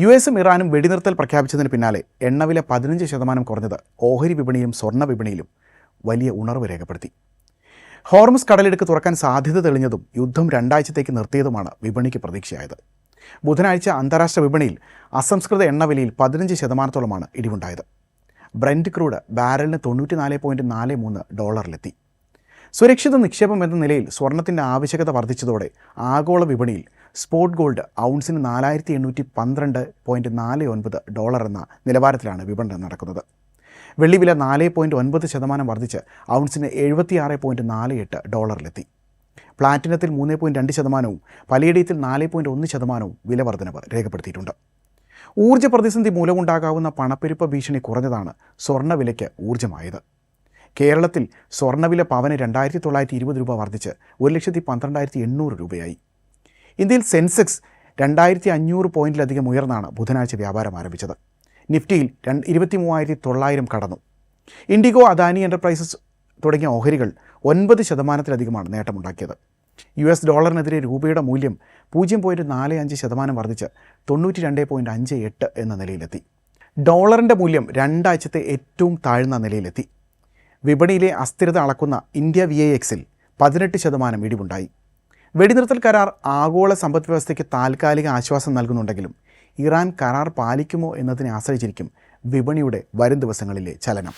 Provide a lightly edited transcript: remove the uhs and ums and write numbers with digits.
യുഎസും ഇറാനും വെടിനിർത്തൽ പ്രഖ്യാപിച്ചതിന് പിന്നാലെ എണ്ണവില 15% കുറഞ്ഞത് ഓഹരി വിപണിയിലും സ്വർണ്ണ വിപണിയിലും വലിയ ഉണർവ് രേഖപ്പെടുത്തി. ഹോർമുസ് കടലിടുക്ക് തുറക്കാൻ സാധ്യത തെളിഞ്ഞതും യുദ്ധം 2 ആഴ്ചത്തേക്ക് നിർത്തിയതുമാണ് വിപണിക്ക് പ്രതീക്ഷയായത്. ബുധനാഴ്ച അന്താരാഷ്ട്ര വിപണിയിൽ അസംസ്കൃത എണ്ണവിലയിൽ 15%-ഓളമാണ് ഇടിവുണ്ടായത്. ബ്രന്റ് ക്രൂഡ് ബാരലിന് $94.43 സുരക്ഷിത നിക്ഷേപം എന്ന നിലയിൽ സ്വർണത്തിൻ്റെ ആവശ്യകത വർദ്ധിച്ചതോടെ ആഗോള വിപണിയിൽ സ്പോട്ട് ഗോൾഡ് ഔൺസിന് $4812.49 എന്ന നിലവാരത്തിലാണ് വിപണനം നടക്കുന്നത്. വെള്ളിവില 4.9% വർദ്ധിച്ച് ഔൺസിന് $76.48 പ്ലാറ്റിനത്തിൽ 3.2%, പലേഡിയത്തിൽ 4.1% വില വർധനവ് രേഖപ്പെടുത്തിയിട്ടുണ്ട്. ഊർജ്ജ പ്രതിസന്ധി മൂലമുണ്ടാകാവുന്ന പണപ്പെരുപ്പ ഭീഷണി കുറഞ്ഞതാണ് സ്വർണ്ണവിലയ്ക്ക് ഊർജ്ജമായത്. കേരളത്തിൽ സ്വർണ്ണവില പവന് $2920 വർദ്ധിച്ച് 1,12,800 ഇന്ത്യയിൽ സെൻസെക്സ് 2500 പോയിന്റിലധികം ഉയർന്നാണ് ബുധനാഴ്ച വ്യാപാരം ആരംഭിച്ചത്. നിഫ്റ്റിയിൽ 23,900 കടന്നു. ഇൻഡിഗോ, അദാനി എൻ്റർപ്രൈസസ് തുടങ്ങിയ ഓഹരികൾ 9%-ലധികമാണ് നേട്ടമുണ്ടാക്കിയത്. US ഡോളറിനെതിരെ രൂപയുടെ മൂല്യം 0.45% വർദ്ധിച്ച് 92.58 എന്ന നിലയിലെത്തി. ഡോളറിൻ്റെ മൂല്യം 2 ആഴ്ചത്തെ ഏറ്റവും താഴ്ന്ന നിലയിലെത്തി. വിപണിയിലെ അസ്ഥിരത അളക്കുന്ന ഇന്ത്യ VIXൽ 18% ഇടിവുണ്ടായി. വെടിനിർത്തൽ കരാർ ആഗോള സമ്പദ്വ്യവസ്ഥയ്ക്ക് താൽക്കാലിക ആശ്വാസം നൽകുന്നുണ്ടെങ്കിലും ഇറാൻ കരാർ പാലിക്കുമോ എന്നതിനെ ആശ്രയിച്ചിരിക്കും വിപണിയുടെ വരും ദിവസങ്ങളിലെ ചലനം.